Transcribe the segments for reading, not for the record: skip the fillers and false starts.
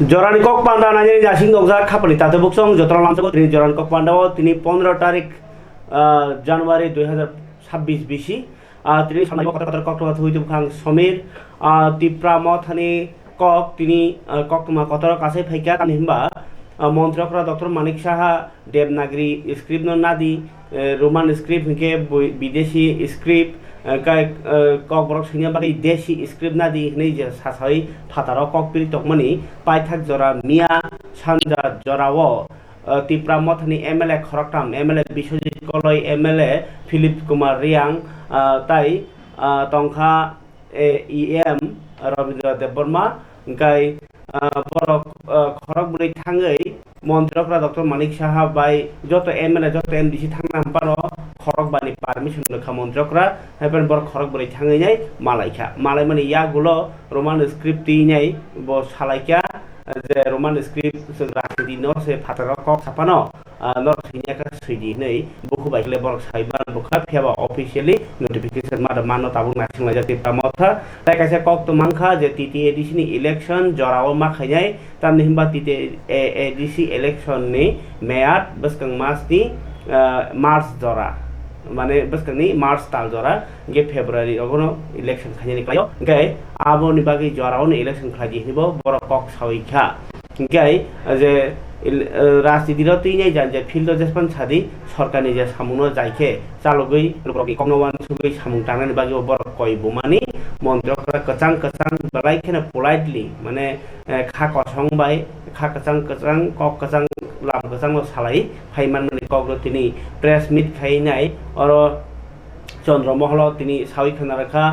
Joran Kok Panda nanya jasing dongsa kapal itu buksong jotoran langsung dari Joran Kok Panda তিনি 15 তারিখ জানুয়ারি 2026 BC তিনি সামনে কথা কথা হইতে খাং সমীর তিপ্রামথানি কক তিনি ককমা কতর কাছে ফাইকা তানি হিমবা মন্ত্রকরা ডক্টর মানিক সাহা দেবনাগরী স্ক্রিপ্ট নাদি রোমান স্ক্রিপ্ট হিকে বিদেশি স্ক্রিপ্ট কক বরক সিনিয়া বাকি দেশি স্ক্রিপ্ট নাদি হিনে যে সাসাই ফাতারাw ককপিরি তকমানি পাইথাক জরা মিয়া সানজা জরাও তিপ্রামথানি এমএলএ খরকটাম MLA Biswajit Kalai MLA Philip Kumar Reang তাই তংখা ইএম রবীন্দ্র দেববর্মা ओमफ्राय बरक खरक बुरै थाङै मन्त्रिफ्रा डक्टर मानिक साहा बाय जत एमएलए जत एमडिसि थांना हामपारो खरक बानि पारमिशन लेखा मन्त्रिफ्रा हेबेन बर खरक बुरै थाङै मालायखा मालाय माने यागुलो रोमान स्क्रिप्ट तिनै ब सालायखा जे रोमान स्क्रिप्ट जों राखिदि न से फाटारा कक सापानो नर सिनियाका सैदि नै बुखु बाइकले बर साइबान बुखा फेबा ऑफिशियली नोटिफिकेशन मादा मानो ताबुं नासिंला जाति प्रामथा ताइ कासे कक तो मांखा जे टीटी एडिसि इलेक्शन जराव मा खायनाय तामनि हिमबा टीटी एडिसि इलेक्शन नि मेयाद बसकं मासनि मार्च जरा माने बसकंनि मार्च ताल जरा गे फेब्रुवारि अगनो इलेक्शन खायनाय क्लायो गाय आबोनि बागै जरावनि इलेक्शन खायदि हिबो बर कक सावैखा गाय जे राजनीतिर तिनै जान फिल्ड जेसपन सादि सरकारनि जे सामुनो जायखे चालगै लुकरकि कनवान सुगै सामुं तानानि बागै बर कय बुमानि मन्त्रिफ्रा कचां कचां बलायखेना पोलाइटलि माने खा कसंबाय खा कचां कचां कक कचां लाम कचां सालाय फाइमाननि कक तिनि प्रेस मिट खायनाय और चंद्रमहल तिनि सावि खानारखा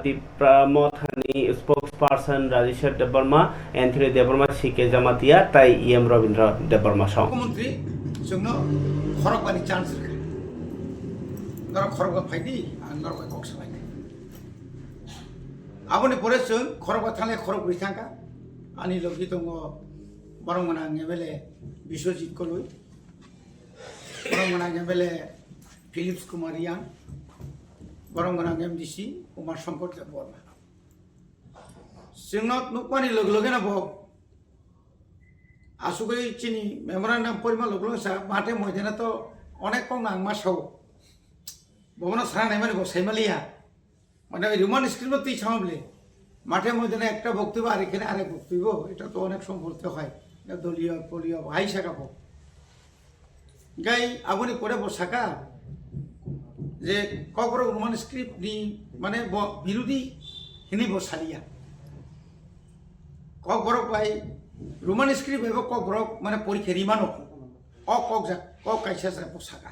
तिप्रामथानि spokesperson Rajeshwar Debbarma Anthony Debbarma CK Jamatia ताई एम रवींद्र देबबर्मा सं मुख्यमंत्री जोंनो खरकबानि चान्स रखा नर खरकबा फाइदि आं नरबाय कक सालाय आबोनि परे जों खरकबा थांले खरक बुरै थांगा आंनि लोगि दङ बरंमोना एमएलए बिश्वजित कलय बरंमोना एमएलए फिलिप्स कुमार रियां बरंमोना एमडिसि उमा शंकर देबबर्मा जोंनो नुकमानि लोगो लोगोनो बक आसुगै चिनि मेमोरेन्डाम परिमा लोगो सा माथे मयदाना तो अनेक कम आं मासाव बबना सारानाय माने बसाइमालिया মানে রোমান স্ক্রিপ্ট তুই সামলে মাঠে ময়দানে একটা বক্তব্য আর এখানে আরেক বক্তব্য এটা তো অনেক সময় বলতে হয় দলীয় পলীয় ভাই শাখাবো গাই আবনি পরে বসাকা যে কবর রোমান স্ক্রিপ্ট নি মানে বিরোধী হিনি বসালিয়া কবর ভাই রোমান স্ক্রিপ্ট এবার কবর মানে পরীক্ষা রিমানো কক যা কক কাইসা বসাকা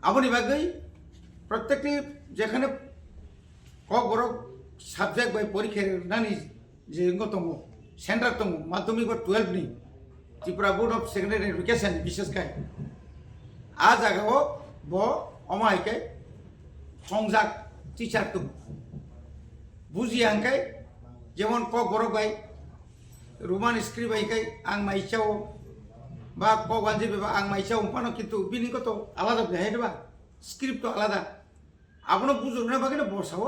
আবনি বাগৈ প্রত্যেকটি যেখানে কক বড় সাবজেক্ট বাই পরীক্ষার নানি যে দङ सेन्टार दङ माध्यमिक 12 नि Tripura board of secondary education विशेषकै आ जागाव ब अमायकै संजाक टीचार दङ बुजियांकै जेमन কক বড় बाय रोमान स्क्रिप्ट बायकै आं माइचाव बा কক गानजे बेबा आं माइचाव उपानो किन्तु बिनिको तो आलादा बेहायबा स्क्रिप्ट तो आलादा आपनो बुजुर्गना बागैनो बसाव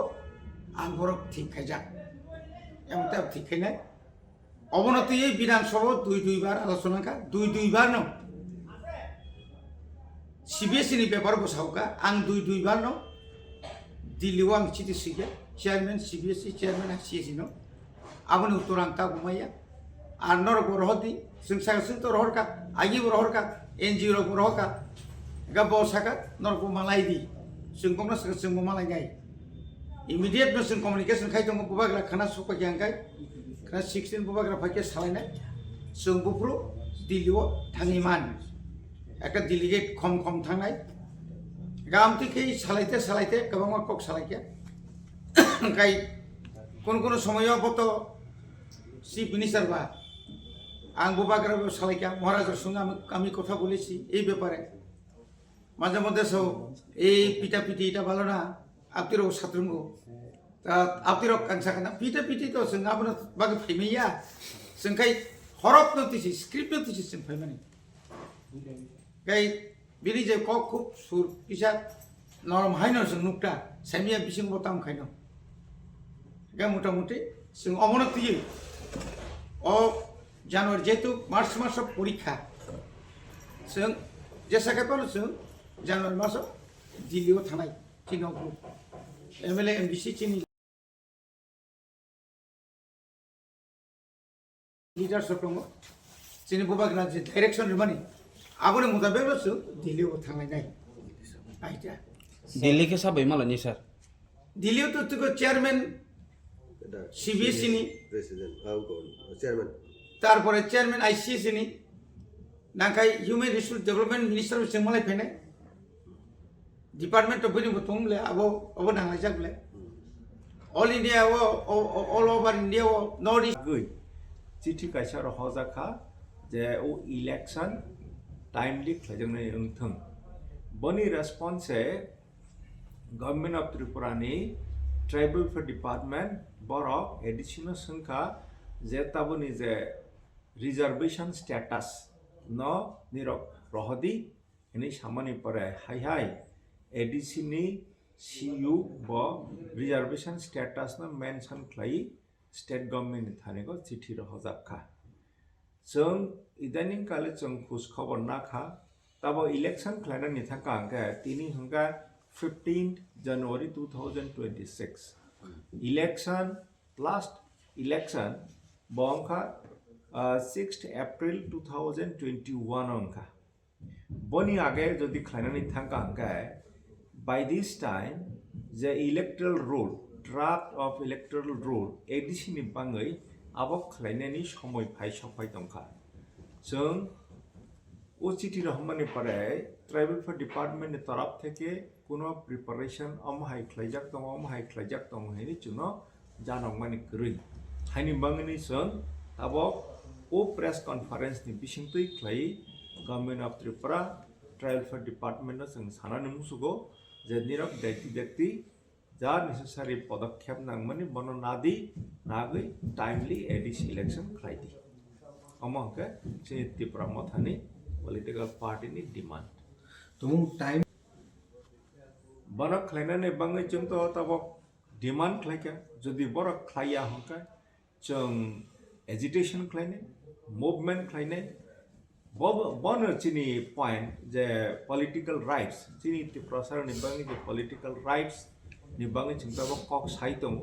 आं बरक ठीक खायजा एमता ठीक खायनाय अबनति विधानसभा दुई बार आलोचना का दुई बार न सीबीएसई नि पेपर बसावका आं दुई बार न दिल्लीआव आं चिठी सिगे चेयरमैन सीबीएसई चेयरमैन सीएसई न आबनि उत्तर आं ता गुमाया आर नर बरहदि जों सागसिन तो रहरका आगि बरहरका एनजीओ बरहका गा बसाका नरको मालायदि जों गमना जों मालाय गाय इमिडिएट न जों कम्युनिकेशन खाय दङ बुबाग्रा खाना सपाय आंखाय खाना 16 बुबाग्रा फाके सालायनाय जों बुफ्रु दिल्लीआव थाङिमान একটা डेलिगेट खम थांनाय गामतिकै सालायते गोबां कक सालायके ओंखाय কোন সময়ও তো চিফ মিনিস্টার বা আং বুবাগ্রা সালাইকা মহারাজের সঙ্গে আমি কথা বলেছি এই ব্যাপারে মাঝে মধ্যে সব এই পিটাপিটি এটা ভালো না আপতিরও সাতরঙ্গ তা আপতিরও কাংসাখানা পিটাপিটি তো जों आपनो बागै फैमैया जोंखाय हरफ नोटिस स्क्रिप्ट नोटिस जों फैमानि गाय बिनि जे क खूब सुर पिसा नरम हायनो जों नुक्ता सामिया बिसिं बताम खायनो गा मोटामुटी जों अमनति अ জানুয়ারি যেহেতু মার্চ মাসের পরীক্ষা जों जेसाखाय पानो जों जानुवारि मासाव दिल्लीयाव थानाय जोंनाव ग्रुप एमएलए एमबिसि जोंनि लिडारशिप दङ जोंनि बुबागना जे डाइरेक्सन माने आगोनि मुताबिकल'सो दिल्लीयाव थांनाय आइडिया दिल्ली के साबै मालानि सर दिल्लीयावथ' तुको चेयारमेन सिबिएसइ नि চেয়ারম্যান তারপরে চেয়ারম্যান আইসিএসই नि नांखाय ह्यूमेन रिसोर्स डेभलपमेंट मिनिस्टार जों मालाय फैनाय डिपार्टमेंट अफ बिल्डिं दंले अब नांलाय जागले all India all over India North East गई चिठी कायसार हजाखा जे ओ इलेक्शन टाइमली खजंगने अंथं बनी रेस्पॉन्स है गवर्नमेंट ऑफ त्रिपुरा ने tribal for department Barak additional संख्या जे ताबनी जे रिजर्वेशन स्टेटस न निरक रहदी इनि सामानि परे हाय हाय एडीसी नि सीयू ब रिजर्वेशन स्टेटस न मेंशन खाई स्टेट गवर्नमेंट थानेको चिठी रहजाखा जों इदानिं काले जों खुश खबर नाखा तब इलेक्शन खालायना निथाका अंके तिनि हंगा 15 जनवरी 2026 इलेक्शन लास्ट इलेक्शन बंखा 6 एप्रिल 2021 अंका बनी आगे जदि खालायनानै थांका अंका बाय दिस टाइम जे electoral rule draft of electoral rule ADC नि बाङै आबक खालायनायनि समय फाय सफाय दंखा जों ओ चिठी रहमानि परे ट्राइबल फॉर डिपार्टमेंट नि तरफ থেকে কোনো प्रिपारेशन अमहाय खालायजाक दङ हैनि जुनो जानंमानि गरै हायनि बाङैनि जों आबक ओ प्रेस कॉन्फ्रेंस नि बिसिंतै खालाय government of Tripura tribal for department जों सानानै मुसुगो जे निरक व्यक्ति जा नेसेसारि पदक्षेप नांगमानि बन नादि नागै टाइमली एडिसी इलेक्शन खालायदि अमहके जे त्रिपुरा मथानि पॉलिटिकल पार्टी नि डिमांड তো টাইম बन खालायनानै बाङै जों तो तब डिमांड खालायका जदि बर खालाया हंका जों एजिटेशन खालायनाय मुभमेंट खालायनाय बन चिनी पॉइंट जे पॉलिटिकल राइट्स चिनी त्रिपुरा सरनि बाङै जे पॉलिटिकल राइट्स नि बाङै जों तब कक साइ दङ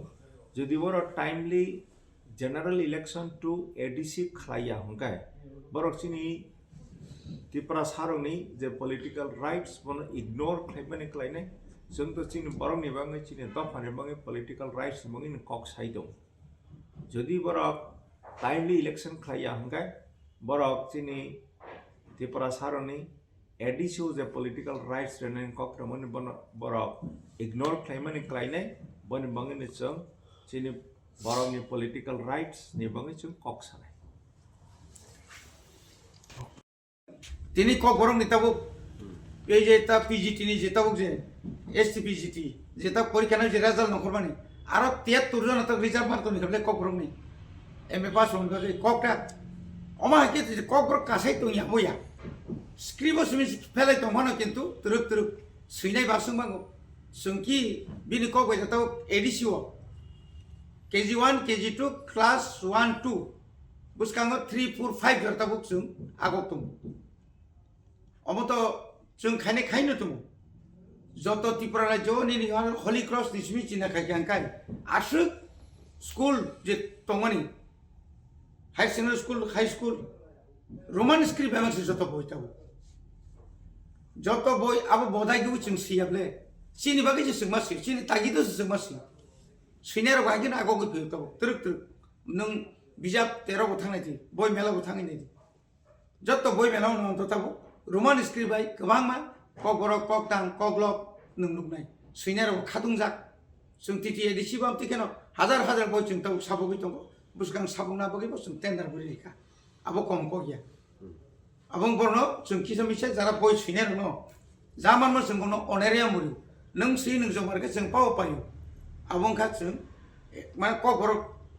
जदि बर timely general election to ADC खालाया हंका बर चिनी त्रिपुरा सारनि जे पॉलिटिकल राइट्स बन इग्नोर खालायबानि खालायनाय जों तो चिनी बरनि बाङै चिनी दफानि बाङै पॉलिटिकल राइट्स बाङै कक साइ दङ जदि बर टाइमली इलेक्शन खालाया हंका बर चिनी त्रिपुरा सारनि एडीसी जे पॉलिटिकल राइट्स रेने कक्रमनि बन बर इग्नोर खालायमानि खालायनाय बनि बाङैनि जों चिनी बरनि पॉलिटिकल राइट्स नि बाङै जों कक सानाय তিনি কক বরং নিতাবো এই যে তা পিজিটি নি যেতাবো যে এসটি পিজিটি যেটা পরীক্ষা নাই যে রেজাল্ট নকরবানি আর 73 জন তো রিজার্ভ মার্ক নি খাবলে কক বরং নি এমএ পাস হন গলে ককটা অমা কে কক বরং কাসাই তো ইয়া বইয়া স্ক্রিবো সিমি ফেলাই তো মানো কিন্তু তুরুক তুরুক সুইনাই বাসুং বাঙ্গো সুংকি বিনি কক বই যেতাবো এডিসিও केजी 1 केजी 2 क्लास 1 2 बुसकांगो 3 4 5 गरताबो जों आगक दं अमतो जों खायनो तुम जत त्रिपुरा राज्य नि हली क्रॉस निसमी चिना खायखांखाय आसु स्कूल जे तंगमानि high secondary school high school Roman script एमएस जत बय ताबो जत बय अब बदाय गु जों सियाबले सिनि बागै जे सोंमासि सिनि तागिदो सोंमासि सिनेर बागिन आगो गु ताबो तुरुक तुरुक नों बिजाब 13 गो थांनाय थि बय मेला गो थांनाय थि जत बय मेला न त ताबो रोमान स्क्रिप्ट बाय गोबां मा कक बर कक तां कक लक नों नुनाय सिनेर खादुंजाक जों टिटि एडिसि बाम तिकेन हाजार हाजार बय जों ताव साबगै दङ बुसगां साबुंना बगै बसुं टेन्डार बरि लेखा आबो कम कगिया आबं बरनो जों किसमिसे जारा बय सिनेर न जामान म जों गनो अनेरिया मुरि नों सि नों जमारके जों पाव पायो आबं खा जों माने कक बर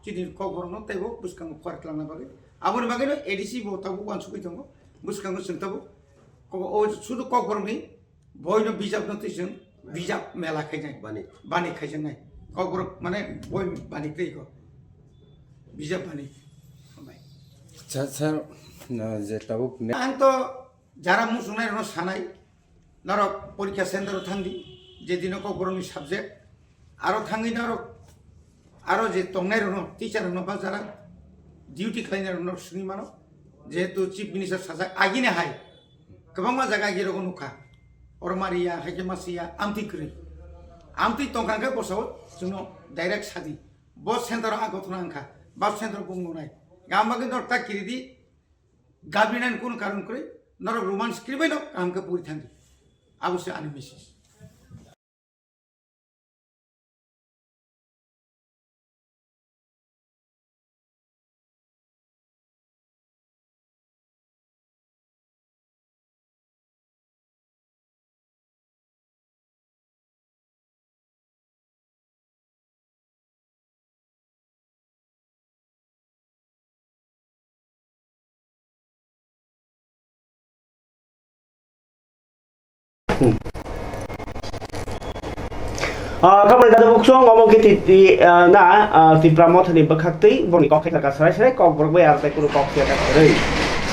चिनि कक बर न ताइबो बुसगां फरख्लांना बगै आबनि बगै एडिसि बो ताबो वानसुकै दङ बुसगां जों ताबो ओ सुदु कक बरनि बयनो बिजाब नथै जों बिजाब मेला खायनाय बानि खायजनाय कक बर माने बय बानि दैको बिजाब बानि স্যার যে তাবুক आं तो যারা মুসুনাই রনো সানাই নরক পরীক্ষা সেন্টারও থাঙ্গি যেদিন গরমনি সাবজেক্ট আরও থাঙ্গি নরক আরও যে তংনাই রনো টিচার রনো বা যারা ডিউটি খালাयनाय रनो सुनि मानो যেহেতু চিফ মিনিস্টার সাজা আগিনে হাই गोबां जायगा गिरगो नुखा अरमारिया हाइकेमासिया आमतिक्रि आमति तंखांखा बसाव जोंनो डाइरेक्ट सादि बस सेन्टाराव आगथना आंखा बस सेन्टार बुंनुनाय गामा किन्तु ताकिरिदि गाबिनान कोन कारण करे नरक रोमांस क्रिबाइनो आमका पुरि थांदि अवश्य आनि message Kapan kata buksong ngomong kita na ti pramot ni bakakti boni kok kita kasar saya kok berbuat arti kuno kok siapa kasar.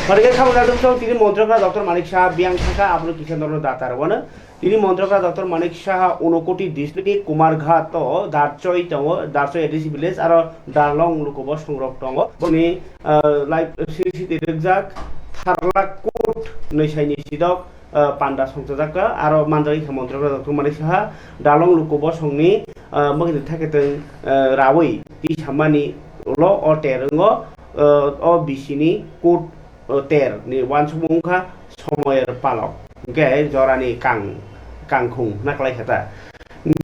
Mereka kapan kata buksong tini Mantrakala Dr. Manik Shah biang saka apnu kisah noro datar wana tini Mantrakala Dr. Manik Shah unokoti district Kumarghat to Darchoi ADC village aro Darlong lukobo songrok tongo boni live series direct tharla court nesai sidok Panda Songzaka, Aro Mandari Kamontra, Dr. Manik Shah, Dalong Lukobo Songni, Magnet Taketan Rawi, Tishamani, Lo or Terango, or Bishini, Kut Ter, ni once Munka, somewhere Palo, Gay, Jorani Kangkung, Nakalakata.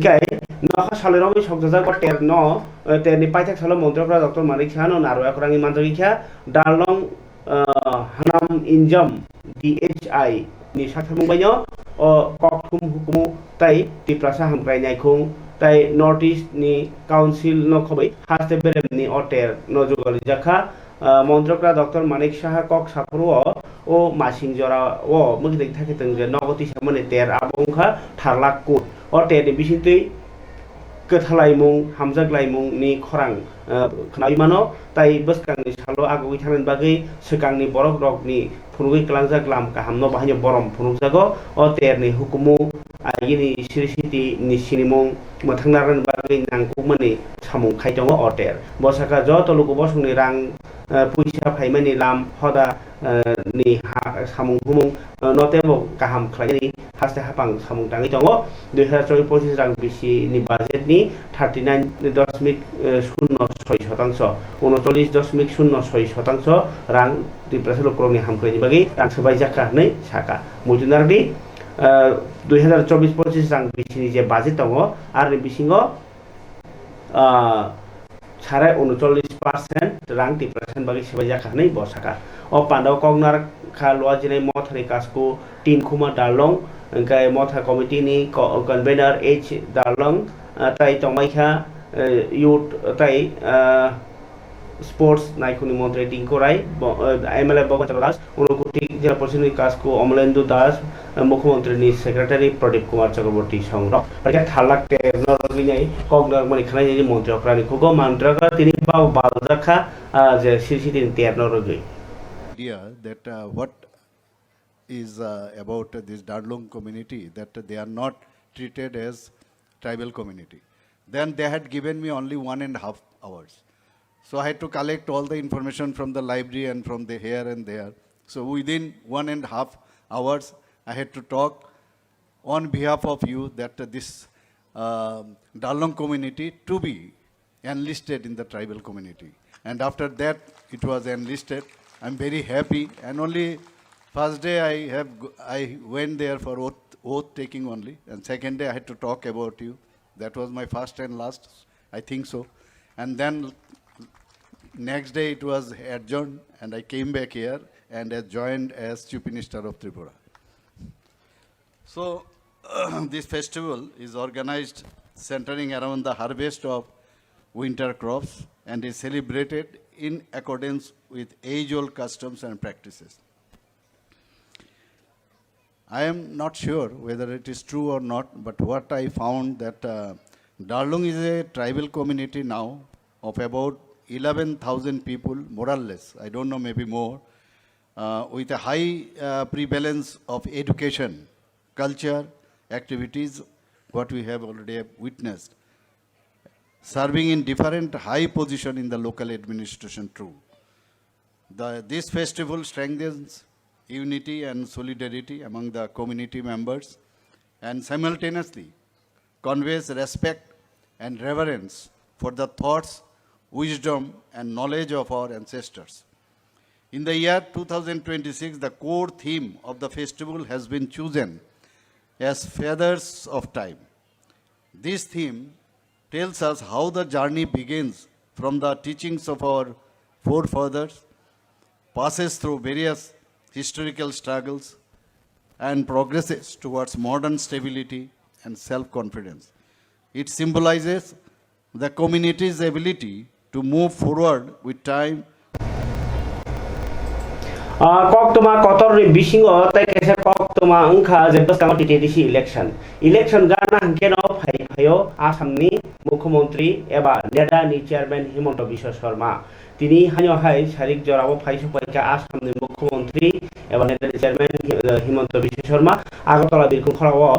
Gay, no Salomi Songzaka, Ter no, Terni Patak Salamontra, Dr. Manik Shah, Narwa Kurangi Mandarika, Dalong Hanam Injam, DHI. Ni sakhamung banyo o kokthum hukumu tai tiprasa hamkrai naikhung tai northeast ni council no khobai haste berem ni oter no jogali jakha Mantrakala Dr. Manik Shah kok sapro o masing jora o mugidek thake tengje nogoti samane ter abongkha tharlak kut oter ni bisintui kethlaimung hamjaklaimung ni khorang khnai tai beskangni salo agoi thanen bagai sekangni borok rok ni phunugui kalangjak lam kahamno bahanya borom phunugjago o terni hukumu ayini sirisiti ni sinimung mathangnaran bagai nangkukmani samung khaitongo o ter bosaka joto lukubo sungni rang puisa phaimani lam hoda ni samung humung notebo kaham khlaini haste hapang samung tangi tongo 2024 rang bisi ni budget ni 39.06 39.06 rang Tiprasa Lokroni Hamkrai bagi rang sebai jaka nei saka mujunardi 2024 rang bisi ni je budget tongo ar bisingo sarai 39% rang Tiprasa bagi sebai jaka nei bosaka o pandaw kognar khalwa jinai mothani kasku tin khuma dalong engkai motha committee ni convener H dalong tai tongmaikha youth tai sports naikuni মন্ত্রী টিঙ্কু রায় MLA বগচন্দ্র Das Unakoti জেলা পরিষদের কাজকো Amalendu Das মুখ্যমন্ত্রীনি secretary প্রদীপ কুমার চক্রবর্তী সংগ্রহ পারকে থালাক technology কগনার মানে খানাই মন্ত্রী অক্রানি কুগো মন্ত্রকা তিনি বাও বালজাখা যে CC তিনি technology idea that what is about this Darlong community, that they are not treated as tribal community. Then they had given me only 1.5 hours. So I had to collect all the information from the library and from the here and there. So within 1.5 hours, I had to talk on behalf of you that this Darlong community to be enlisted in the tribal community. And after that, it was enlisted. I'm very happy. And only first day I went there for oath taking only. And second day I had to talk about you. That was my first and last, I think so. And then next day it was adjourned and I came back here and joined as Chief Minister of Tripura. So this festival is organized centering around the harvest of winter crops and is celebrated in accordance with age-old customs and practices. I am not sure whether it is true or not, but what I found that Darlong is a tribal community now of about 11,000 people, more or less, I don't know, maybe more, with a high prevalence of education, culture, activities, what we have already witnessed, serving in different high position in the local administration too. This festival strengthens unity and solidarity among the community members and simultaneously conveys respect and reverence for the thoughts, wisdom, and knowledge of our ancestors. In the year 2026, the core theme of the festival has been chosen as Feathers of Time. This theme tells us how the journey begins from the teachings of our forefathers, passes through various historical struggles, and progresses towards modern stability and self-confidence. It symbolizes the community's ability to move forward with time. Koktoma kotor ni bisingo tai kaisa koktoma angkha je basang TTDC election gana hankeno phayo Asamni Mukhyamantri eba Neda ni chairman Himanta Biswa Sharma tini hanyo hai sarik jorabo phaisuk paika Asamni Mukhyamantri eba Neda ni chairman Himanta Biswa Sharma Agartala birkhung kharawo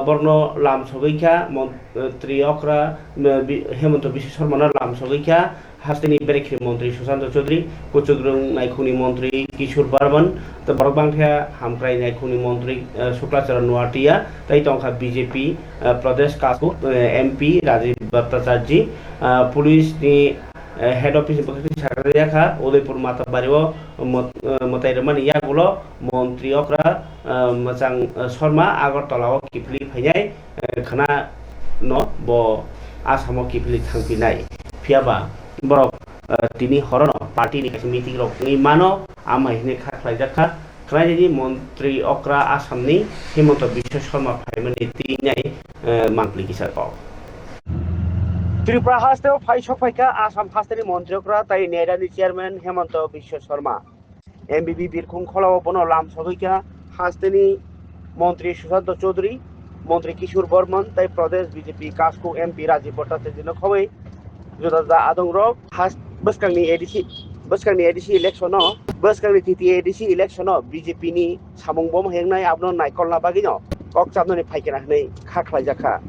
borno lam sogeikha mantri okra Himanta Biswa Sharma na lam sogeikha Hasteni Berekhi Mantri Sushant Chaudhary, Kuchugrung Naikuni Mantri Kishore Burman, the Barbangthia Hamkrai Naikuni Mantri Shuklacharan Nuatia, Taitongha BJP, Pradesh Kasku, MP Rajiv Bhattacharya, Police ni Head Office Sakariakha, Udaipur Mata Bariwo, Matairaman Yagulo, Mantri Okra, Machang Sharma, Agartala Kipli Phayai, Khana no bo Asamo Kipli Thangpinai, Phiaba. Borok tini horono party ni kasi meeting rok ni mano ama hine khlaijaka khlaijani mantri okra Asamni Himanta Biswa Sharma phaimani tinai mangpli kisako Tripura hasteo phaisok phaika Asam hasteni mantri okra tai Neda ni chairman Himanta Biswa Sharma MBB birkhung kholao bono lam sogeika hasteni mantri Sushant Chaudhary mantri Kishore Burman tai Pradesh BJP Kasku MP Rajiv Bhattacharya khawai Jodada Adong Rock has Baskangni ADC election no Baskangni TT ADC election no BJP ni Samung Bom Hengnai Abno Naikol Labagino Kok Chamno ni Paikana Nei Khaklajaka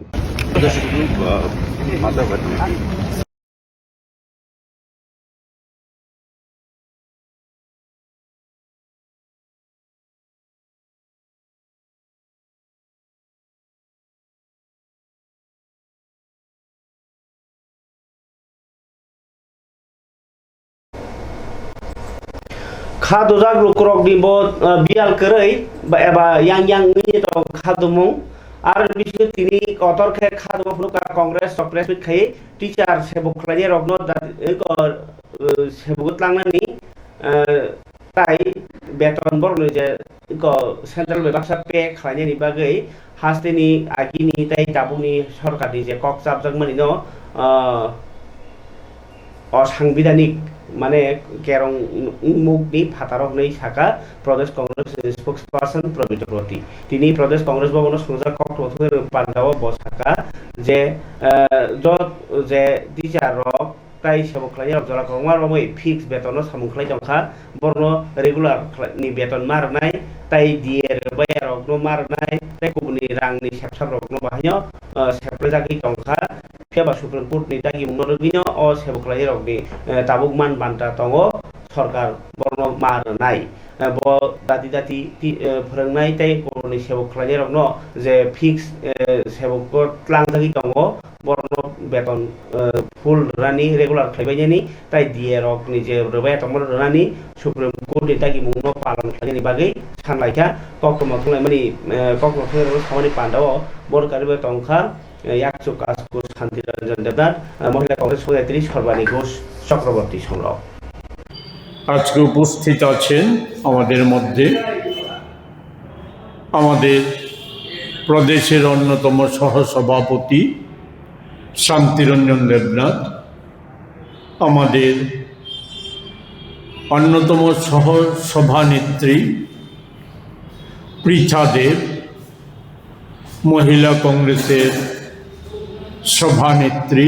Khadojak lukrok di bot bial kerei eba yang ni to khadumung ar bisu tini kotor khe khaduma phuluka Congress press mit khai teacher sebuk khlani rogno ko sebuk langnani tai beton borno je ko central bebaksa pe khlani ni bagai hasteni agini tai tabuni sorkari je kok sabjak mani no অসাংবিধানিক মানে কেরং মুগনি ফাতারক নেই থাকা প্রদেশ Congress spokesperson Prabir Chakraborty তিনি প্রদেশ কংগ্রেস ভবন সংসদ কক্সবাজার পান্ডাও বসাকা যে যে teacher rock তাই সেবকলাই জলা কংমার বামই ফিক্স বেতন সামুখলাই দংখা বর্ণ রেগুলার नि বেতন মারনাই তাই ডিএর বাইর রক নো মারনাই তাই গুবনি রাংনি সেবসাব রক নো বাহাयो সেপ্রেজাকি দংখা Keba Supreme Court ni tagi monorgino o sebuklai rokni tabukman banta tongo sarkar borno marnai bo dati phorangnai tai borni sebuklai rokno je fix sebukor tlangjagi tongo borno beton full rani regular khlaibaini tai die rokni je robai tomor rani Supreme Court ni tagi mungno palan khlani bagai sanlaika koktoma thunglai koktoma thunglai samani pandao bor karibe tongkha yakso kasku Shantiranjan Debnath মহিলা কংগ্রেস সভানেত্রী সর্বাণী ঘোষ চক্রবর্তী সংগ্রহ আজকে উপস্থিত আছেন আমাদের মধ্যে আমাদের প্রদেশের অন্যতম সহসভাপতি শান্তিরঞ্জন দেবনাথ আমাদের অন্যতম সহসভানেত্রী পৃথা দেব মহিলা কংগ্রেসের সভানেত্রী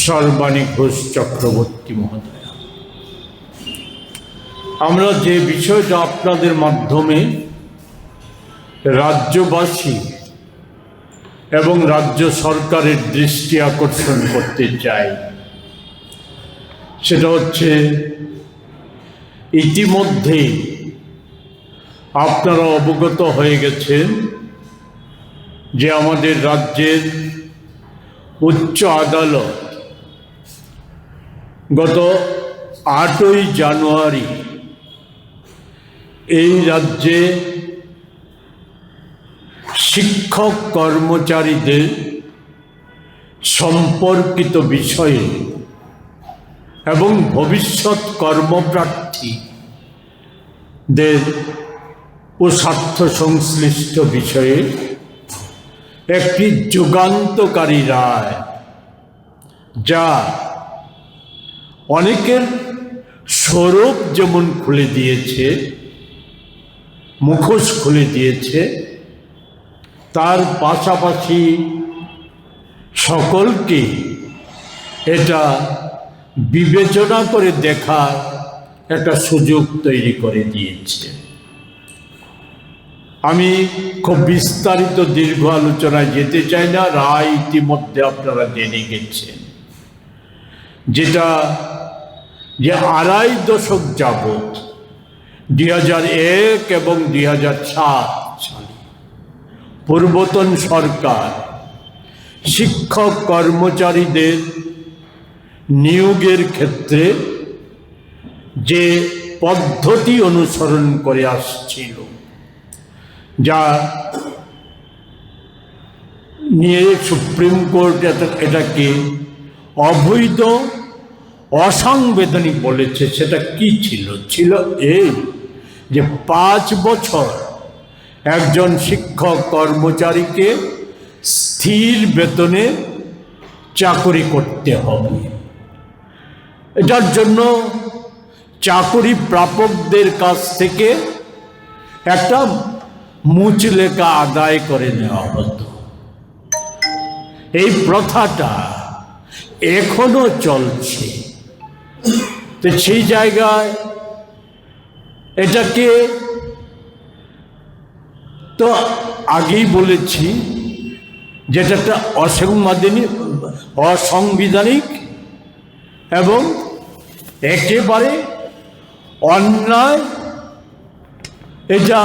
সর্বাণী ঘোষ চক্রবর্তী মহোদয়া, আমরা যে বিষয়টা আপনাদের মাধ্যমে রাজ্যবাসী এবং রাজ্য সরকারের দৃষ্টি আকর্ষণ করতে চাই, সেটা হচ্ছে ইতিমধ্যেই আপনারা অবগত হয়ে গেছেন যে আমাদের রাজ্যের উচ্চ আদালত গত 8ই জানুয়ারি এই রাজ্যে শিক্ষক কর্মচারীদের সম্পর্কিত বিষয়ে এবং ভবিষ্যৎ কর্মপ্রার্থীদের ও স্বার্থ সংশ্লিষ্ট বিষয়ে একটি যুগান্তকারী রায়, যা অনেকের স্বরূপ যেমন খুলে দিয়েছে, মুখোশ খুলে দিয়েছে, তার পাশাপাশি সকলকে এটা বিবেচনা করে দেখার একটা সুযোগ তৈরি করে দিয়েছে। আমি খুব বিস্তারিত দীর্ঘ আলোচনায় যেতে চাই না, রায় ইতিমধ্যে আপনারা জেনে গেছেন, যেটা যে 2.5 দশক যাবৎ 2001 এবং 2007 সালে পূর্বতন সরকার শিক্ষক কর্মচারীদের নিয়োগের ক্ষেত্রে যে পদ্ধতি অনুসরণ করে আসছিল, যা নিয়ে সুপ্রিম কোর্ট এটাকে অবৈধ, অসাংবিধানিক বলেছে। সেটা কি ছিল? ছিল এই যে 5 বছর একজন শিক্ষক কর্মচারীকে স্থির বেতনে চাকরি করতে হবে। এটার জন্য চাকরি প্রাপকদের কাছ থেকে একটা মুচলেখা আদায় করে নেওয়া হতো। এই প্রথাটা এখনো চলছে। তো সেই জায়গায় এটাকে তো আগেই বলেছি, যেটা একটা অসাংবিধানিক এবং একেবারে অন্যায়। এটা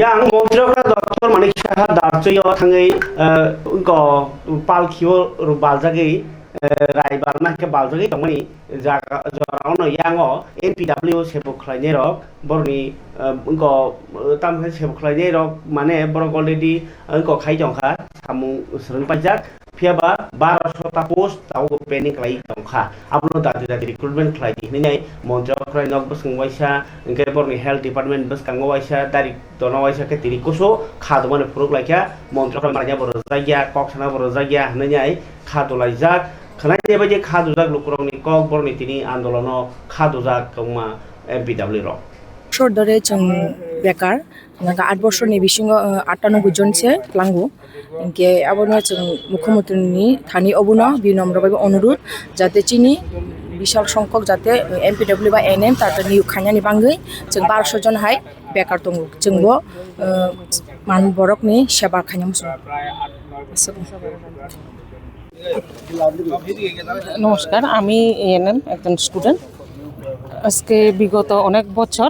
yang montrokra doktor manik saha darjoyo thangai go palkhio baljagei rai balna ke baljagei tongmani jaga jorano yango NPW sebo khlainai rok borni go tamhe sebo khlainai rok mane borok already go khai jongkha samung srung pajak fiaba 1200 ta post tau pending klai tongkha abno dati recruitment khlai hinai montrokra nok bosung waisa engke borni health department bosang waisa dari dono waisa ke tiri koso khadmane puruk laikya montrokra marnya boro jagya koksana boro jagya hinai khadolaijak khanai debaje khadujak lukurongni kok borni tini andolono khadujak kongma MPW ro বছর ধরে বেকার 8 বছরনি বিসিঙ্গ 98 জনছে লাঙ্গু ইনকে আবনো মুখ্যমন্ত্রী Thani অবনো বিনম্রভাবে অনুরোধ যাতে চিনি বিশাল সংখ্যক যাতে MPW বা NM তাতে নিয়োগ খাইনানি বাঙ্গै जों 1200 জন হাই বেকার দङ जोंबो মান বরকনি সেবা খাইনামসু। নমস্কার, আমি ANM একজন স্টুডেন্ট। আজকে বিগত অনেক বছর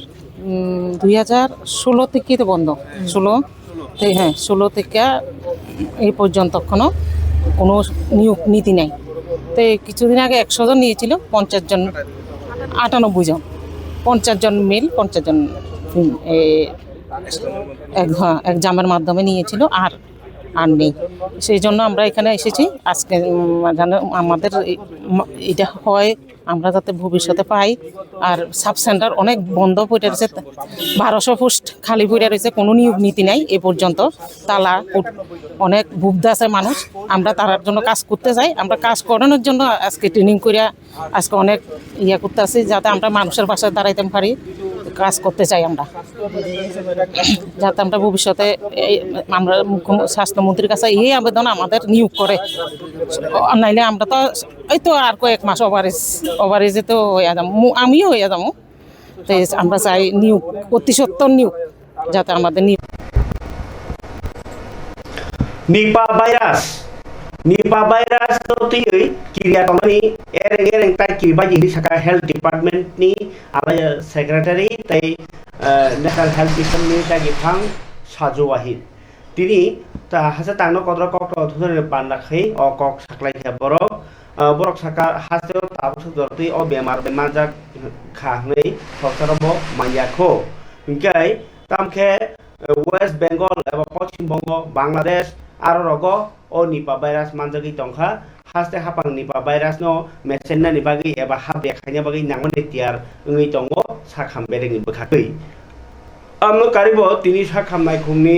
2016 থেকে তো বন্ধ, 16 থেকে এই পর্যন্ত কোনো নিয়োগ নীতি নাই। তো কিছুদিন আগে 100 জন নিয়েছিল, 50 জন 98 জন, 50 জন মেল 50 জন এক্সামের মাধ্যমে নিয়েছিল, আর নেই। সেই জন্য আমরা এখানে এসেছি আজকে যেন আমাদের এটা হয়, আমরা যাতে ভবিষ্যতে পাই। আর সাব সেন্টার অনেক বন্ধ পড়ে রয়েছে, 1200 পোস্ট খালি পড়ে রয়েছে, কোনো নিয়োগ নীতি নাই এ পর্যন্ত। তালা অনেক ভুগতে আছে মানুষ, আমরা তার জন্য কাজ করতে চাই। আমরা কাজ করানোর জন্য আজকে ট্রেনিং করে আজকে অনেক করতে আছি, যাতে আমরা মানুষের পাশে দাঁড়াইতে পারি। কাজ করতে চাই আমরা, যাতে আমরা ভবিষ্যতে আমরা স্বাস্থ্যমন্ত্রীর কাছে এই আবেদন আমাদের নিয়োগ করে, নাইলে আমরা তো এই তো আর কয়েক মাস ওভারেজে তো হয়ে যাবো, আমিও হয়ে যাবো। তো আমরা চাই নিয়োগ, অতি সত্বর নিয়োগ, যাতে আমাদের নিয়োগ। Nipah virus to tioi kiria tomani ereng tai kirba jiri saka health department ni aba secretary tai national health mission ni ta gifang Saju Wahid tini ta hasa tangno kodro kok thudore panda khai o kok saklai kha borok saka hasto tabuk dorti o bemar majak khanei thoksarobo manyakho ingkai tamkhe West Bengal eba Paschim Bongo Bangladesh aro rogo o Nipah virus manjagi tongkha haste hapang Nipah virus no mesenna ni bagi eba habe khanya bagi nangmani tiar ngi tongo sakham bereng bokhakai amno karibo tini sakham nai khumni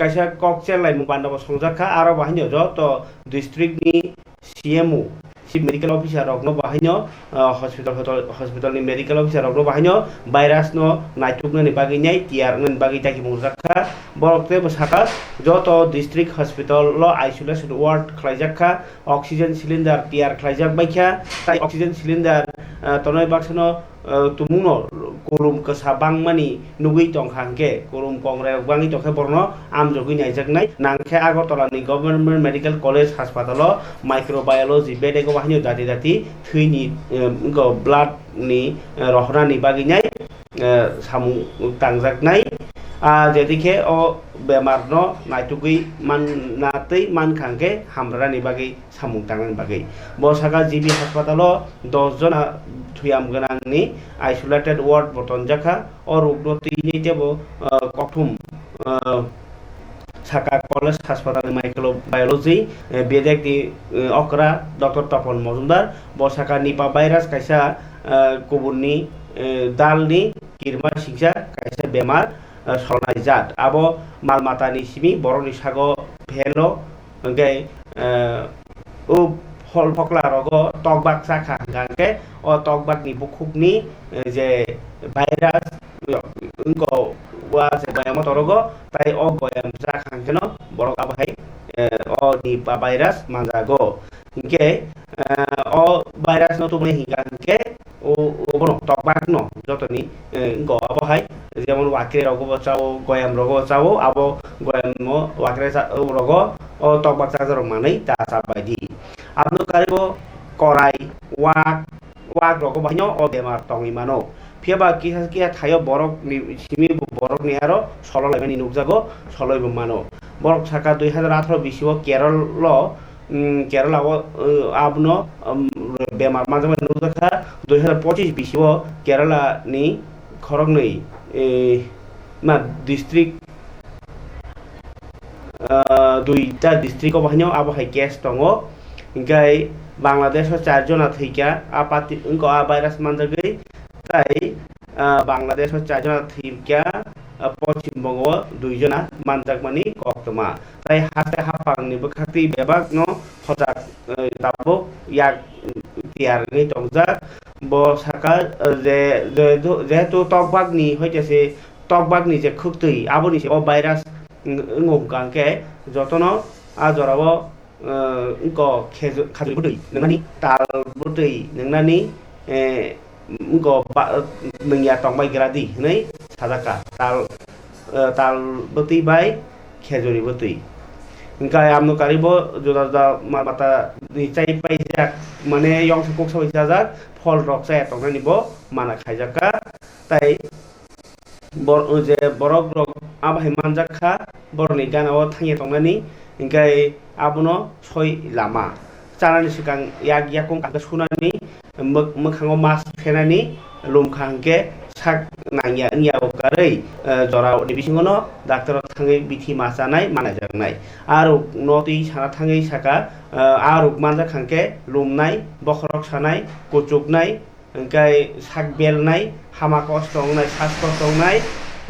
kaisa kokchel lai mubanda bo songjaka aro bahino jo to district ni CMO chief medical officer rokno bahino hospital ni medical officer rokno bahino virus no naitukno ni bagi nyai tiar ngen bagi taki mujaka borokte bosaka joto district hospital lo isolation ward khlaijakha oxygen cylinder tiar khlaijak baikha tai oxygen cylinder tonoi baksono tumuno kurum kesabang mani nugui tongkhangke kurum kongre bangi tokhe borno amjogui naijaknai nangkhe Agartala ni government medical college hospital microbiology bedego bahino dati thini go blood ni rohna ni bagi nyai samung tangjaknai jedike o bemarno naitugui manatei mankhangke hamrara ni bagi samung tangan bagi bosaka GB hospital 10 jona thuyam ganang ni isolated ward botonjaka o rugno tini tebo kothum Saka College Hospital Microbiology bedek di okra Dr. Tapon Mojumdar bosaka Nipah virus kaisa kubunni dalni kirma singsa kaisa bemar solnai jat abo malmatani simi boroni sago phelo engkai u hol phokla rogo tokbak sakha gangke o tokbak ni bukhukni je virus engko wa se bayam torogo tai o goyam sakhang keno borok abahai o Nipah virus manjago ingke o virus no tumne hingangke o bono tokbak no jotoni engko abahai যেমন ওয়াকরে রোগ বাঁচাও গয়াম রোগ বাঁচাও আবো গয়াম ওয়াকরে রোগ ও তকবাক চাজর মানেই তা সাবাইদি আপনো Karib করাই ওয়াক রোগ বাহিনো ও বেমার টঙি মানো ফিয়াবা কিয়া থাইও বরক সিমি বরক নি আরো সললাইমানি নুকজাগো সলইব মানো বরক সাকা 2018 বিশিও কেরালা আপনো বেমার মাঝে নুকজাখা 2025 বিশিও কেরালা নি খরক নেই district duita district ko bahino abo hai case tongo ingkai Bangladesh 4 jona thika apati ingko a virus manjagai tai Bangladesh 4 jona thika Paschim Bongo 2 jona manjakmani koktoma tai hate hapang ni bekhati bebak no hojak tabo yak tiar ni tongja bo saka যেহেতু টকবাগনি হইতেছে টকবাগনি যে খুকতই আবনি ও virus ngomkangke jotono ajorabo engko khajui butui nangani tal butui nangnani engko nangya tongbai gradi nei sadaka tal butui bai khajuri butui ingkai amno karibo joda mata ni chai pai jak mane yong sakok sawai jajak ফল rock চাই টংনা নিব মানা খাইজাকা তাই যে বরক rock আবাহাই মানজাখা বরনি গানাও Than টংনানি ইংকাই আবনো সই Lama চানানি সিগাং yakung কাকে সুনানি মোখাङাव মাস ফেনানি লুমখাংকে sak nangya nya okarei jora ni bisingono doctor thangai bithi masanai manajaknai aruk noti sana thangai saka aruk manja khangke lumnai bokrok sanai kuchuknai engkai sak belnai hama kostongnai sas kostongnai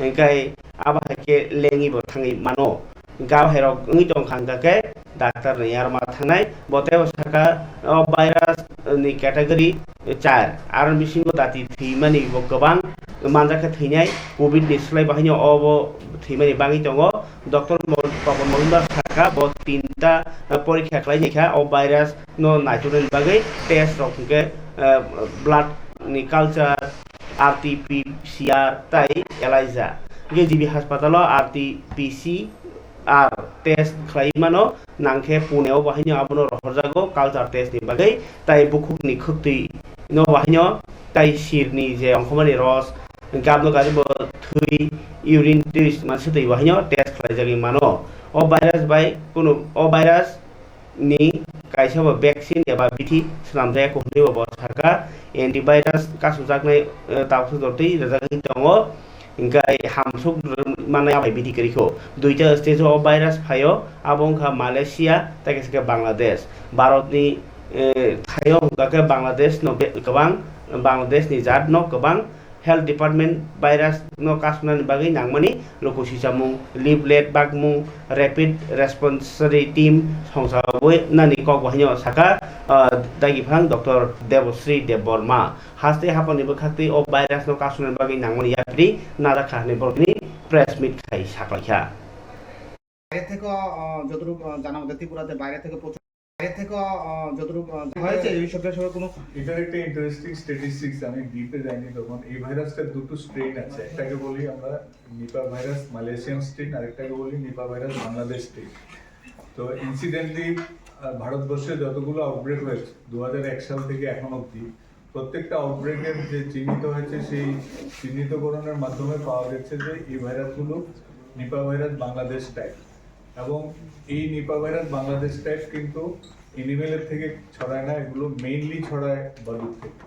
engkai abahake lengi bo thangai mano गाव हेरक ngui tong khang ke doctor ni arma thangnai bote saka virus ni category 4 aron bisingo dati thimani bo gobang manjaka theinai covid ni slai bahino obo thimani bangi tongo doctor Pawan Mohindar saka bo tinta porikha khlai kha o virus no natural bagai test rok ke blood ni culture RT-PCR tai ELISA ge jibi hospital RT-PCR test khlaimano nangkhe puneo bahino abono rohorjago culture test ni bagai tai bukhuk ni khukti no bahino tai sirni je ongkhomani ros gabno garibo thui urine test masutei bahino test khlaijagi mano o virus bai kuno o virus ni kaisa ba vaccine eba bithi slamjaya ko hliwa bo saka antivirus kasujaknai tawsu dortei rajagi tongo इंगाय हामसुक माने आबाय बिदि करिखौ दुइटा stage of भाइरास फायो आबंखा Malaysia ताकेसके Bangladesh भारतनि थायो गाके Bangladesh no गोबां बांग्लादेश नि जात नो गोबां हेल्थ डिपार्टमेंट भाइरास नो कासनानि बागै नांमानि लोकोसिसामु लिफलेट बागमु रैपिड रेस्पॉन्सरी टीम संसाबो नानि कक बाहिनो साका दागिफां डॉक्टर देवश्री देवबर्मा हास्ते हापनि बखाक्ति अफ भाइरास नो कासनानि बागै नांमानि यात्रि नादा खाने बरनि प्रेस मिट खाइ साखलाखा বাইরে থেকে যতটুকু জানা মধ্যে ত্রিপুরাতে বাইরে থেকে যতটুকু হয়েছে এই সব কোনো এটার একটা ইন্টারেস্টিং স্ট্যাটিস্টিক্স আমি ডিপে যাইনি তখন এই ভাইরাসটার দুটো স্ট্রেন আছে একটাকে বলি আমরা নিপা ভাইরাস মালয়েশিয়ান স্ট্রেন আরেকটাকে বলি নিপা ভাইরাস বাংলাদেশ স্ট্রেন তো ইনসিডেন্টলি ভারতবর্ষে যতগুলো আউটব্রেক হয়েছে 2001 সাল থেকে এখন অবধি প্রত্যেকটা আউটব্রেকের যে চিহ্নিত হয়েছে সেই চিহ্নিতকরণের মাধ্যমে পাওয়া গেছে যে এই ভাইরাসগুলো নিপা ভাইরাস বাংলাদেশ টাইপ এবং এই নিপা ভাইরাস বাংলাদেশ টাইপ কিন্তু এনিমেলের থেকে ছড়ায় না এগুলো মেইনলি ছড়ায় বালুর থেকে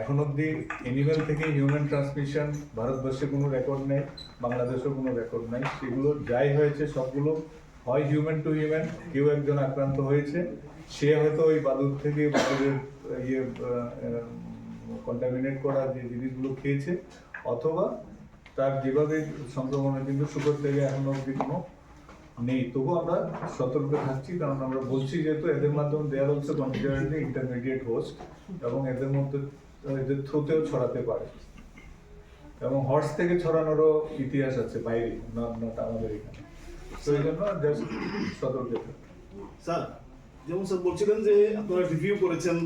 এখন অবধি এনিমেল থেকে হিউম্যান ট্রান্সমিশন ভারতবর্ষে কোনো রেকর্ড নেই বাংলাদেশেও কোনো রেকর্ড নেই সেগুলো যাই হয়েছে সবগুলো হয় হিউম্যান টু হিউম্যান কেউ একজন আক্রান্ত হয়েছে সে হয়তো ওই বালুর থেকে বালুরের কন্টামিনেট করা যে জিনিসগুলো খেয়েছে অথবা তার যেভাবে সংক্রমণের কিন্তু শুকর থেকে এখন অবধি কোনো নেই তবু আমরা সতর্ক থাকছি কারণ আমরা বলছি যেহেতু এদের মাধ্যমে দেয়ার অলসো কনসিডারেড ইন্টারমিডিয়েট হোস্ট এবং এদের মধ্যে এদের থ্রুতেও ছড়াতে পারে এবং হর্স থেকে ছড়ানোরও ইতিহাস আছে বাইরে নট আমাদের এখানে তো এই জন্য জাস্ট সতর্ক থাকতে স্যার যেমন স্যার বলছিলেন যে আপনারা রিভিউ করেছেন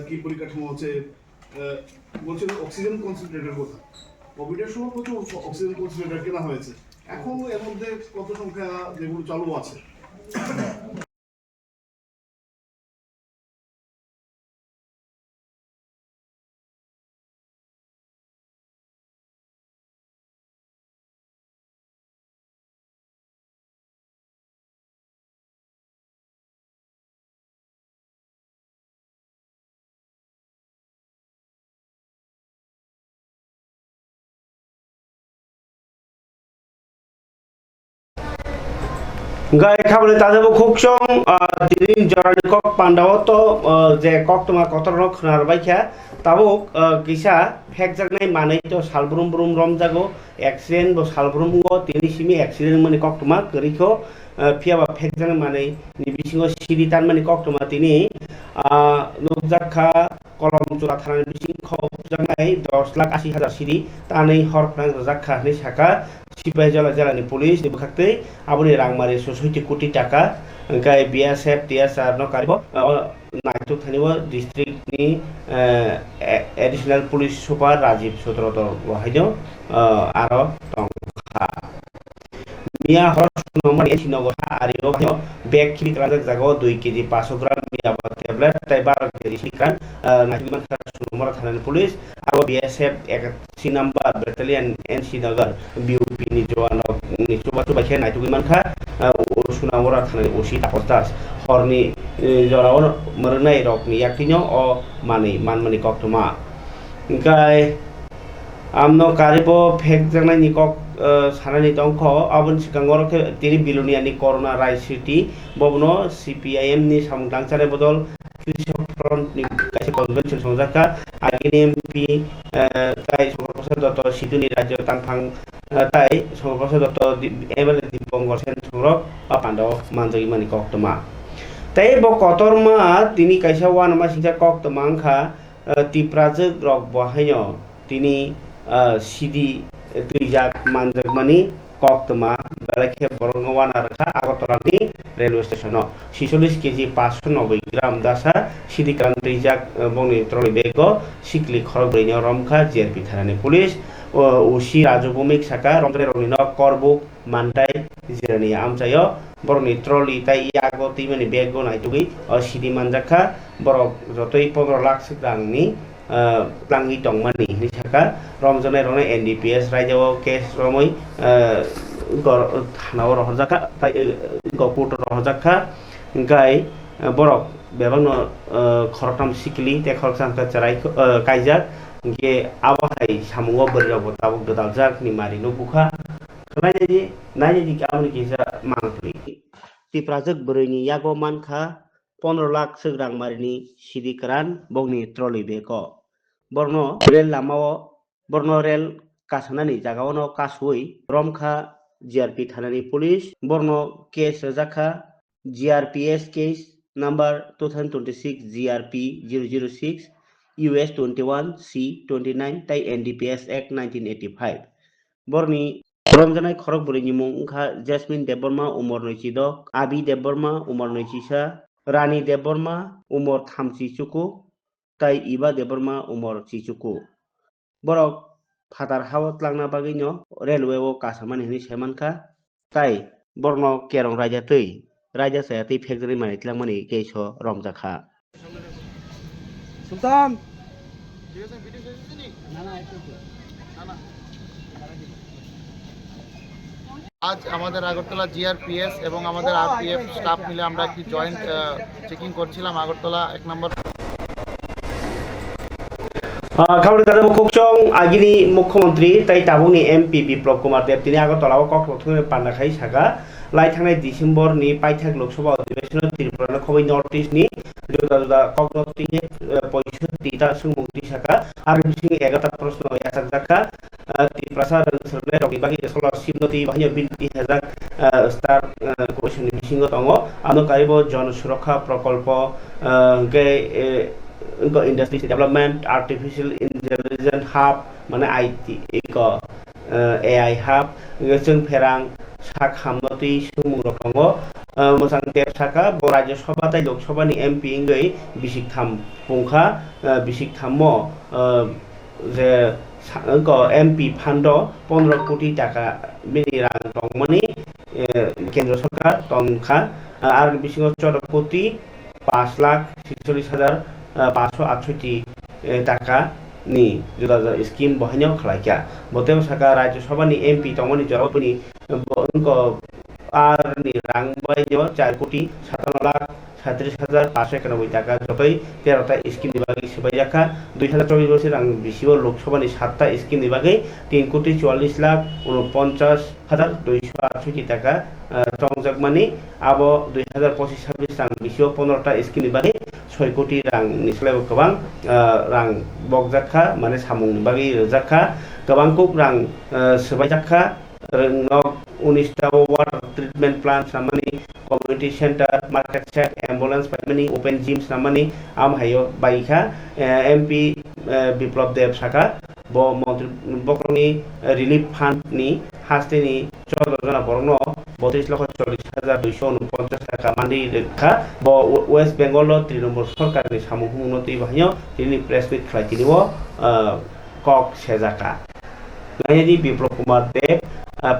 কি পরিকাঠামো হচ্ছে বলছিলেন অক্সিজেন কনসেন্ট্রেটের কথা কোভিডের সময় প্রচুর অক্সিজেন কনসেন্ট্রেটর কেনা হয়েছে এখন এর মধ্যে কত সংখ্যা যেগুলো চালু আছে Gai khabole tadebo khukchong din jorani kok pandaw to je kok tuma kotorno khnar baikha tabuk kisa phekjaknai manai to salbrum brum romjago accident bo salbrum go tini simi accident mani kok tuma kerikho phiaba phekjaknai manai ni bisingo siri tan mani kok tuma tini nukjakha kolom chura thanani bising khopjaknai 10,80,000 siri tanai horprang jakha ni saka সিপাহী Jilani police নিবখাক্তै আবনি রাংমারি 60 কোটি টাকা গাই BSF TSR ন Karib নাইটুক থানিব ডিস্ট্রিক্টনি additional police super Rajib সূত্রধর বহাইনো আরো টংখা মিয়া হর নম্বর 80 নগর Arroyo bag খিলি ক্রাজক জাগো 2 KG 500 গ্রাম মিয়া tablet তাই 12 KG সিক্রান নাইটুক নম্বর থানানি police আর BSF 81 number battalion NC নগর BUP ni jawab ni coba kaya naik tuh gimana usuna orang tanah usi tapostas horni jawab merenai rok ni yakinyo o mani kok tuma ingkai amno karibo pek jangan ni kok sarani tongko abun sikangor ke tiri bilunia ni corona rai city bobno CPIM ni samudang cari bodol Krisok front ni kasih convention সংজাকা আগিনি MP তাই শঙ্কর প্রসাদ দত্ত সিধুনি রাজ্য তাংফাং তাই Shankar Prasad Dutta MLA Dipankar Sen সংরক পান্ডব মানজগি মানি কক্তমা তাই ব কতরমা তিনি কাইসা ওয়ানমা সিংসা কক্তমা আংখা তিপ্রাজক রক বহাইনো তিনি সিদি তুইজাক মানজগমানি কক্তমা বেলাখে বরংওয়ানা রাখা আগরতলানি রেলওয়ে স্টেশন 46 কেজি 590 গ্রাম দাসা সিদিকান তুইজাক বংনি ট্রলি বেগ সিকলি খরবৈনি রমখা জিআরপি থানানি পুলিশ উসি রাজভূমিক শাখা রমজানের রনিন করবুক মানটাই জিরানি আমচায় বরংনি ট্রলি তাই ইয়াগো তিমানি বেগ নাইতুগি সিদি মানজাখা বরক যতই 15 লাখ রাংনি প্লাঙ্গি টংমানি হিসাকা রমজানের রনে এনডিপিএস রাজ্য কেস রমই থানাও রহজাকা তাই গপুট রহজাকা গাই বরক বেবাং খরতাম সিকলি তে খরসামকা চারাই কাইজাক গে আবহাই সামুঙ্গ বরিরাবো তাবুক দালজাক ni mari no buka naiji amni kisa mangpli tiprajak boroini yago mankha 15 lakh segrang marini sidikaran bongni trolley beko borno rel lamao borno rel kasanani jagaono kasui romkha GRP থানানি police বর্ণ case রাজাখা GRPS case number 2026 GRP 006 US 21 C 29 তাই NDPS act 1985 বর্ণি রমজানাই খরক বরিনি মুংখা জেসমিন দেববর্মা উমর 9 আবি দেববর্মা উমর 9 রানী দেববর্মা উমর 3 চুকু তাই ইবা দেববর্মা উমর 3 চুকু বরক ফাদার হাওয়াত লাংনা বাগিনো রেলওয়ে ও কাসামানি হিনি সেমানখা তাই বর্ণ কেরং রাজাতৈ রাজা সায়াতৈ ফ্যাক্টরি মানিতলাংমানি কেইস রমজাখা সুলতান আজ আমাদের আগরতলা জিআরপিএস এবং আমাদের আরপিএফ স্টাফ মিলে আমরা একটি জয়েন্ট চেকিং করছিলাম আগরতলা 1 নম্বর খাবার দাদা মুখ্যং আগিনি মুখ্যমন্ত্রী তাই তাবুনি এমপি বিপ্লব কুমার দেব তিনি আগরতলাও কক্সবাজার পান্নাখাই সাগা লাই থাंनाय ডিসেম্বর नि পাইথাক লোকসভা অধিবেশন ত্রিপুরা খবই নর্থ ইস্ট नि जुदा जुदा कग्नति 65 ता सुमुक्ति शाखा आरो बिसिं 11 प्रश्न यासाक जाखा ত্রিপ্রাসা सरने रबिबागि स्कलारशिप नति बाहिय बिनति हेजाक स्टार क्वेश्चन बिसिंग दङ आनो कारिबो जन सुरक्षा प्रकल्प गे industry development artificial intelligence hub माने आईटी एक एआई हब जों फेरां साक हामनति सुमुंग दङ मोजां देब साका राज्य सभा ताई लोकसभा नि एमपि इंगै बिसिकथाम पुंखा बिसिकथामो जे एमपि फान्ड 15 कोटी टाका बिनि रां दंमनि केंद्र सरकार तंखा आरो बिसिङाव 14 कोटी 5,46,568 टाका नि जुदा जुदा स्कीम बहायनायाव खालायखा बतेव साका राज्य सभा नि एमपि तंमनि जरावनि आर नि रां बायनायाव 4 कोटी 57,37,591 टाका जतई 13टा स्कीम निबागै सुबायजाखा 2024 बोसोर रां बिसिव लोकसभा नि 7टा स्कीम निबागै 3 कोटी 44,49,268 टाका तंजाकमानि आबो 2025-26 रां बिसिव 15टा स्कीम निबागै 6 कोटी रां निस्लायबो गोबां रां बगजाखा माने सामुं निबागै रोजाखा गोबांखौ रां सुबायजाखा 19टा वाटर ट्रिटमेंट प्लांट सामानि community centre market set ambulance पाइमनि ओपन जिम्स सामानि आम हायो बाइखा एमपी बिप्लब देव साका ब मंत्री बकरनि रिलीफ फंड नि हास्तेनि 14 जना बरनो 32,40,249 टाका मानि रेखा ब वेस्ट बेंगल 3 नम्बर सरकारनि सामुं उन्नति बाहायो दिनै प्रेस मिट खालायथिनिबो कक सेजाका नायनि बिप्लब कुमार देव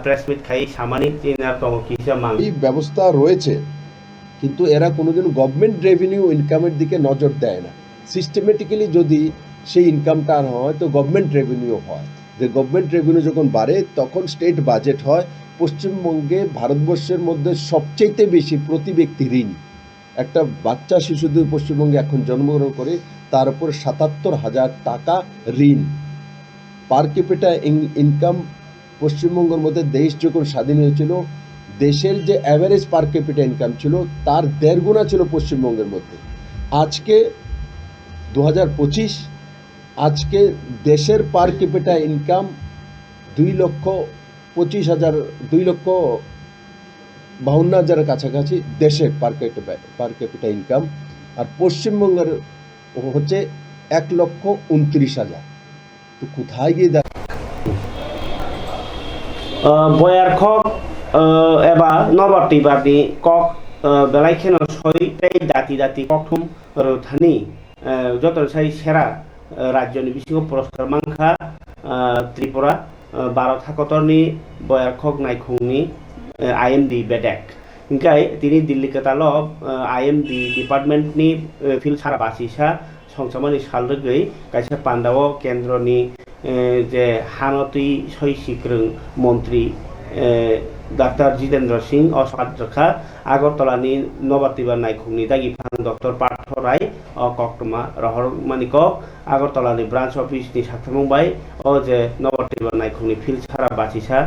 প্রেস মিট খাই সামানিক চিনার তম কিসা মাং এই ব্যবস্থা রয়েছে কিন্তু এরা কোনোদিন গভর্নমেন্ট রেভিনিউ ইনকামের দিকে নজর দেয় না সিস্টেমেটিক্যালি যদি সেই ইনকামটা হয় তো গভর্নমেন্ট রেভিনিউ হয় যে গভর্নমেন্ট রেভিনিউ যখন বাড়ে তখন স্টেট বাজেট হয় পশ্চিমবঙ্গে ভারতবর্ষের মধ্যে সবচেয়ে বেশি প্রতি ব্যক্তি ঋণ একটা বাচ্চা শিশুদের পশ্চিমবঙ্গে এখন জন্মগ্রহণ করে তার উপর 77,000 টাকা ঋণ পার ক্যাপিটা ইনকাম পশ্চিমবঙ্গের মধ্যে দেশ যখন স্বাধীন হয়েছিল দেশের যে অ্যাভারেজ পার ক্যাপিটা ইনকাম ছিল তার 1.5 গুণা ছিল পশ্চিমবঙ্গের মধ্যে আজকে 2025 আজকে দেশের পার ক্যাপিটা ইনকাম 2,25,000 কাছাকাছি দেশের পার ক্যাপিটা ইনকাম, আর পশ্চিমবঙ্গের হচ্ছে 1,29,000। তো কোথায় গিয়ে বয়ার কক এবা নবারটি বারনি কক বেলাইখেন সইটাই জাতি জাতি ককথুম রথানি যত সাই সেরা রাজ্যনি বিশিঙ্গ পুরস্কার মাংখা ত্রিপুরা भारत हाकतरनि बयार खक नायखुंनि IMD बेडेक इंखाय तिनि दिल्ली केताल IMD डिपार्टमेंटनि फिल्ड सारा बासिसा संसामानि सालरगै कायसा पान्डाव केन्द्रनि जे हानति सैसिग्रों मंत्री डॉक्टर जितेंद्र सिंह असाद्रखा आगरतलानि नबातिबा नायखुंनि दागिफां डॉक्टर पार्थ राय कक्टमा रहरमानिक आगरतलानि ब्रांच ऑफिसनि साथामंबाय जे नबातिबा नायखुंनि फिल्ड सारा बासिसा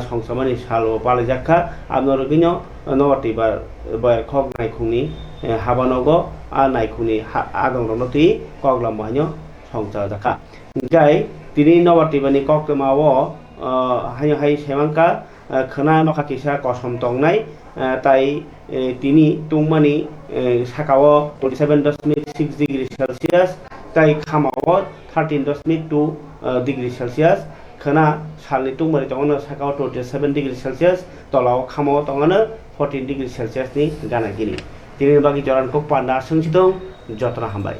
संसामानि सालो पालायजाखा आबनरगिनो नबातिबा बयार खक नायखुंनि हाबानग आ नायखुंनि आगंरनति कगलामबायनो संसाजाखा जाय तिनि नबातिबानि कक्टमाओ हाय सेमांका खोना नखा किसा कसम तंगनाय ताई तिनि तुंगमानि साकाओ 27.6 डिग्री सेल्सियस ताई खामाओ 13.2 डिग्री सेल्सियस खोना सालनि तुंगमानि तंगनो साकाओ 27 डिग्री सेल्सियस तलाव खामाओ तंगनो 14 डिग्री सेल्सियस नि गानागिरि तिनि बागि जरानको पान्डा सोंसिदों जतना हामबाय।